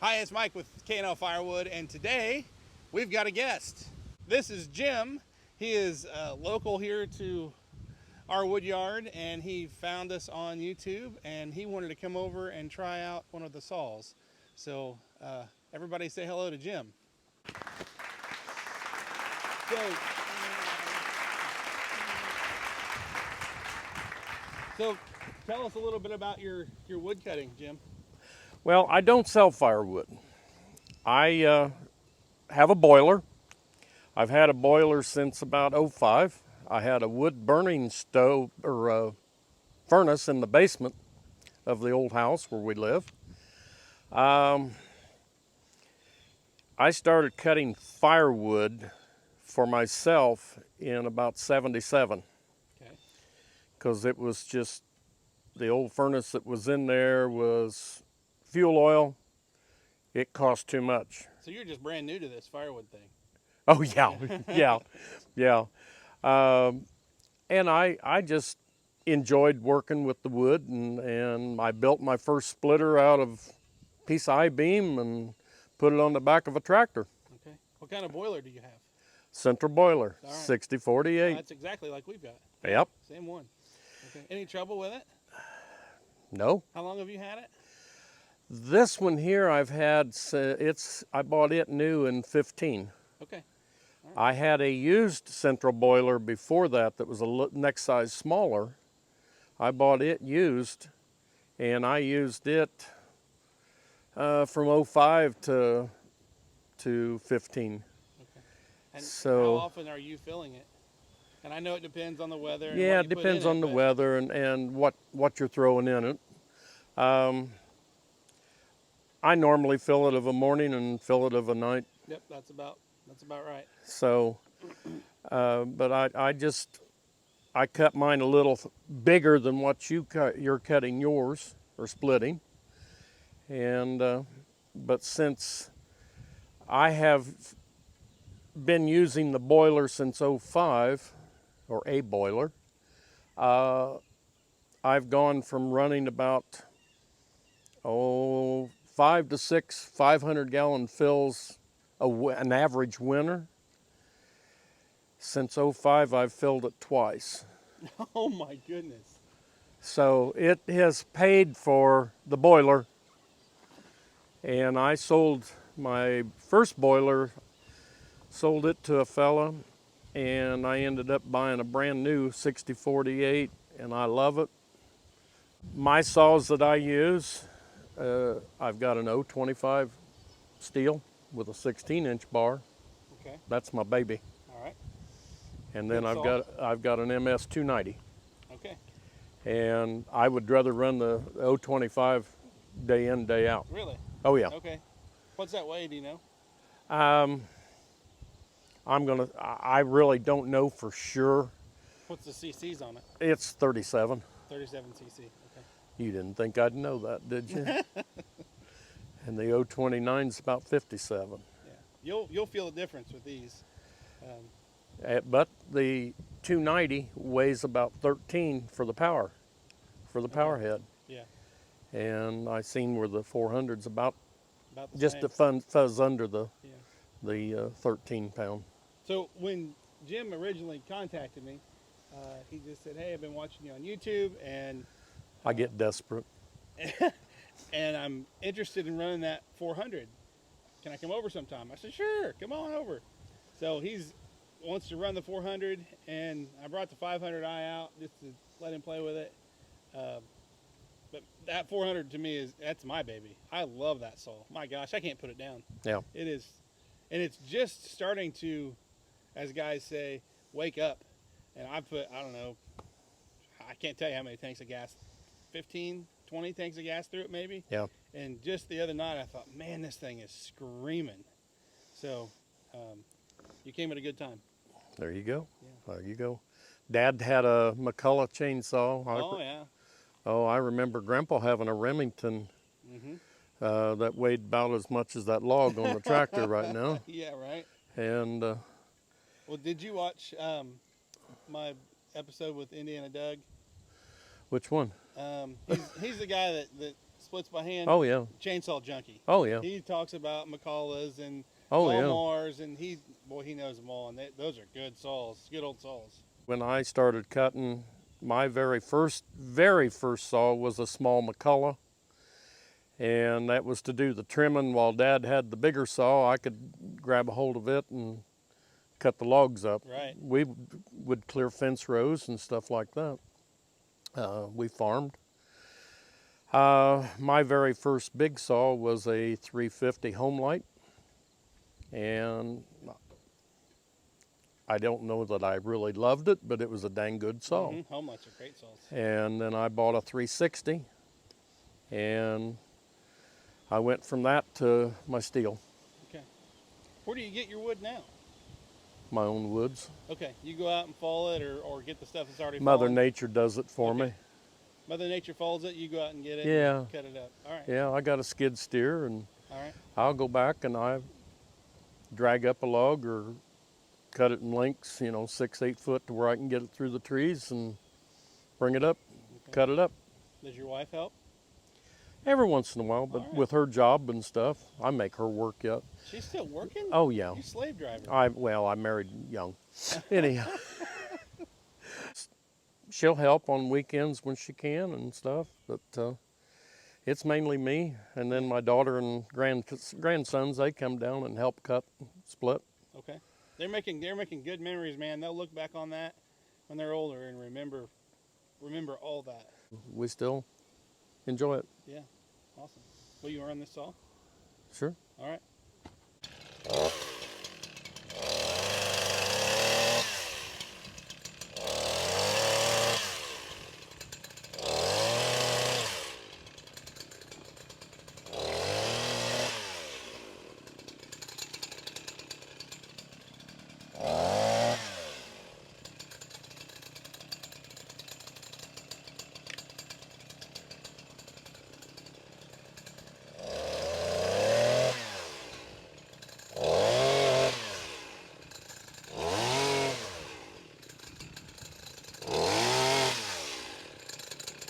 Hi, it's Mike with K&L Firewood, and today we've got a guest. This is Jim. He is local here to our wood yard, and he found us on YouTube, and he wanted to come over and try out one of the saws. So everybody say hello to Jim. So tell us a little bit about your wood cutting, Jim. Well, I don't sell firewood. I have a boiler. I've had a boiler since about '05. I had a wood burning stove or furnace in the basement of the old house where we live. I started cutting firewood for myself in about '77 Okay. because it was just the old furnace that was in there was fuel oil. It cost too much. So you're just brand new to this firewood thing. Oh yeah, yeah. And I just enjoyed working with the wood, and I built my first splitter out of a piece of I-beam and put it on the back of a tractor. Okay. What kind of boiler do you have? Central boiler, All right. 6048. That's exactly like we've got. Yep. Same one. Okay. Any trouble with it? No. How long have you had it? This one here I've had, I bought it new in 15. Okay. I had a used central boiler before that was a next size smaller. I bought it used, and I used it from '05 to 15. Okay. And So how often are you filling it? And I know it depends on the weather. And yeah, what it you put depends in on the weather and what you're throwing in it. I normally fill it of a morning and fill it of a night. Yep, that's about right. So, but I cut mine a little bigger than what you're cutting yours or splitting, and but since I have been using the boiler since '05, or a boiler, I've gone from running about 5 to 6 500-gallon fills an average winter. Since '05, I've filled it twice. Oh my goodness. So it has paid for the boiler. And I sold my first boiler, sold it to a fella, and I ended up buying a brand new 6048, and I love it. My saws that I use, I've got an 025 steel with a 16-inch bar. Okay. That's my baby. All right. And then Good I've got an MS 290. Okay. And I would rather run the 025 day in, day out. Really? Oh yeah. Okay. What's that weigh? Do you know? I really don't know for sure. What's the CCs on it? It's 37. 37 cc. Okay. You didn't think I'd know that, did you? And the 029 is about 57. Yeah. You'll feel the difference with these. But the 290 weighs about 13 for the power Okay. head. Yeah. And I seen where the 400's about About the just same. a fuzz under the Yeah. 13 pound. So when Jim originally contacted me, he just said, "Hey, I've been watching you on YouTube, and I get desperate. and I'm interested in running that 400. Can I come over sometime?" I said, "Sure, come on over." So he's wants to run the 400, and I brought the 500i out just to let him play with it. But that 400 to me that's my baby. I love that saw. My gosh, I can't put it down. Yeah. It is, and it's just starting to, as guys say, wake up. And I don't know, I can't tell you how many tanks of gas, 15, 20 tanks of gas through it maybe. Yeah. And just the other night I thought, man, this thing is screaming. So you came at a good time. There you go. Yeah. There you go. Dad had a McCullough chainsaw. Oh, yeah. Oh, I remember Grandpa having a Remington that weighed about as much as that log on the tractor right now. Yeah, right. And well, did you watch my episode with Indiana Doug? which one? He's the guy that splits by hand. Oh yeah. Chainsaw junkie. Oh yeah. He talks about McCulloughs and Oh yeah. Walmars, and he knows them all, and those are good saws, good old saws. When I started cutting, my very first saw was a small McCullough, and that was to do the trimming. While Dad had the bigger saw, I could grab a hold of it and cut the logs up. Right. We would clear fence rows and stuff like that. We farmed. My very first big saw was a 350 Homelight, and I don't know that I really loved it, but it was a dang good saw. Mm-hmm. Homelights are great saws. And then I bought a 360, and I went from that to my steel, Okay. Where do you get your wood now? my own woods. Okay, you go out and fall it, or get the stuff that's already Mother fallen? Nature does it for Okay. me. Mother Nature falls it, you go out and get it Yeah. and cut it up. All right. Yeah, I got a skid steer, and All right. I'll go back and I drag up a log or cut it in lengths, 6, 8 foot to where I can get it through the trees and bring it up, Okay. cut it up. Does your wife help? Every once in a while, but All right. with her job and stuff, I make her work yet. She's still working? Oh yeah. You slave driver. I married young. Anyhow, she'll help on weekends when she can and stuff, but it's mainly me, and then my daughter and grandsons, they come down and help cut, split. Okay. They're making good memories, man. They'll look back on that when they're older and remember all that. We still enjoy it. Yeah. Awesome. Will you run this saw? Sure. All right.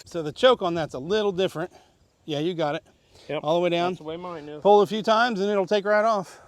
So the choke on that's a little different. Yeah, you got it. Yep. All the way down. That's the way mine is. Pull a few times and it'll take right off.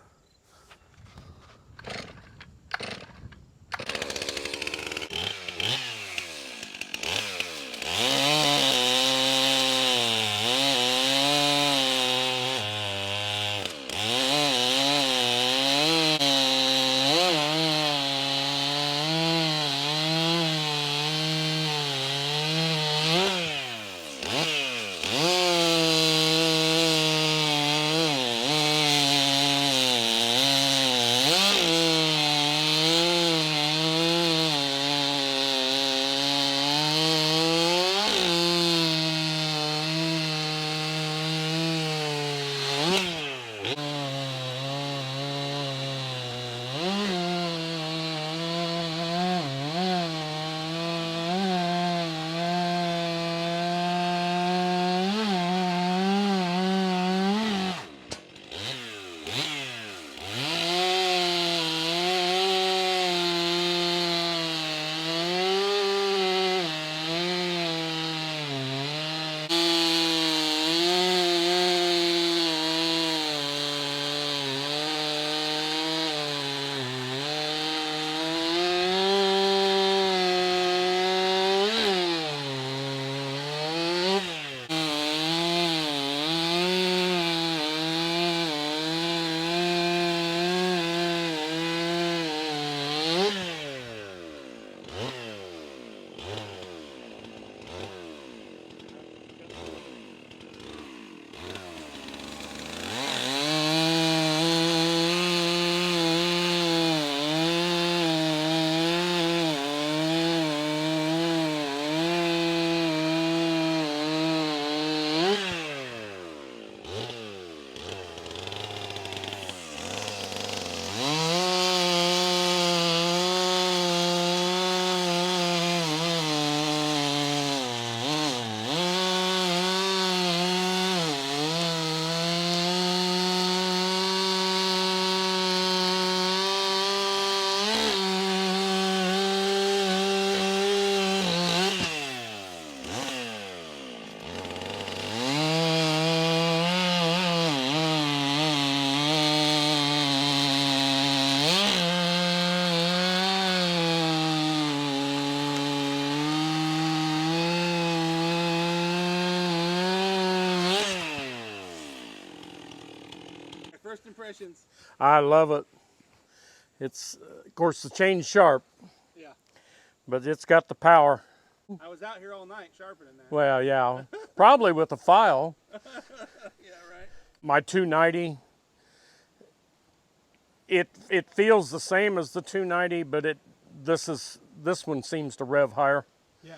First impressions. I love it. It's, of course, the chain's sharp, Yeah. but it's got the power. I was out here all night sharpening that. Well, yeah, probably with a file. Yeah, right. My 290, it feels the same as the 290, but this one seems to rev higher. Yeah.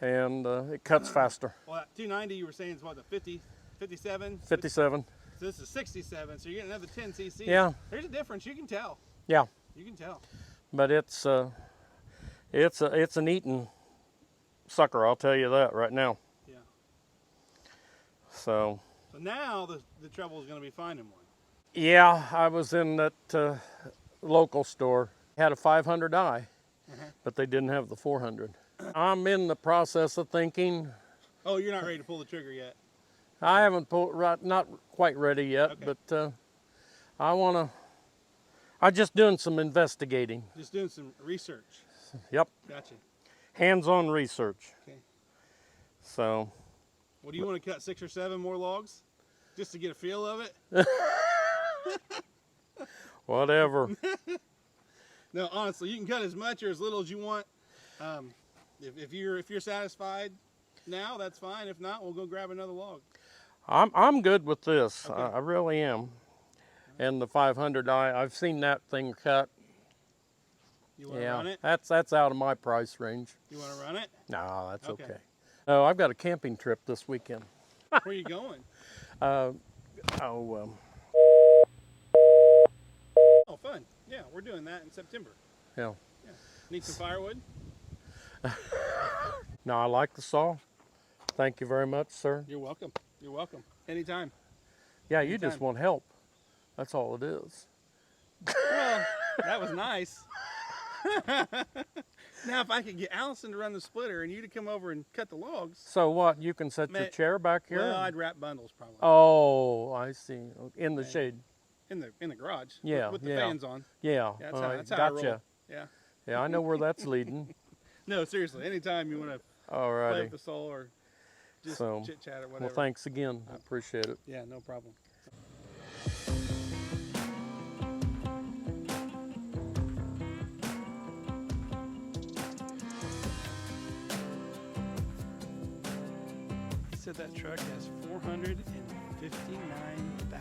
And it cuts faster. Well, that 290 you were saying is what, the 50, 57? 57. So this is 67, so you're getting another 10 cc. Yeah. There's a difference, you can tell. Yeah. You can tell. But it's an eating sucker, I'll tell you that right now. Yeah. So now the trouble is going to be finding one. yeah, I was in that local store, had a 500i, but they didn't have the 400. I'm in the process of thinking. Oh, you're not ready to pull the trigger yet. I haven't not quite ready yet, Okay. but I'm just doing some investigating. Just doing some research. Yep, Gotcha. hands-on research. Okay. So, Well, do you want to cut 6 or 7 more logs just to get a feel of it? whatever. No, honestly, you can cut as much or as little as you want. If you're satisfied now, that's fine. If not, we'll go grab another log. I'm good with this. Okay. I really am. And the 500i, I've seen that thing cut. You want to run it? that's out of my price range. You want to run it? No, that's okay. Okay. No, I've got a camping trip this weekend. Where are you going? Oh, Oh, fun. Yeah, we're doing that in September. yeah. Yeah. Need some firewood? No, I like the saw. Thank you very much, sir. You're welcome. You're welcome. Anytime. Yeah, you just Anytime. want help. That's all it is. Well, that was nice. Now, if I could get Allison to run the splitter and you to come over and cut the logs. So what? You can set your chair back here? Well, I'd wrap bundles probably. Oh, I see. In the shade. In the garage. Yeah, With the yeah. fans on. Yeah. Yeah, all that's right, how I gotcha. roll. Yeah. Yeah, I know where that's leading. No, seriously. Anytime you want to play Alrighty. with the saw or just So, chit chat or whatever. well, thanks again. I appreciate it. Yeah, no problem. He said that truck has 459,000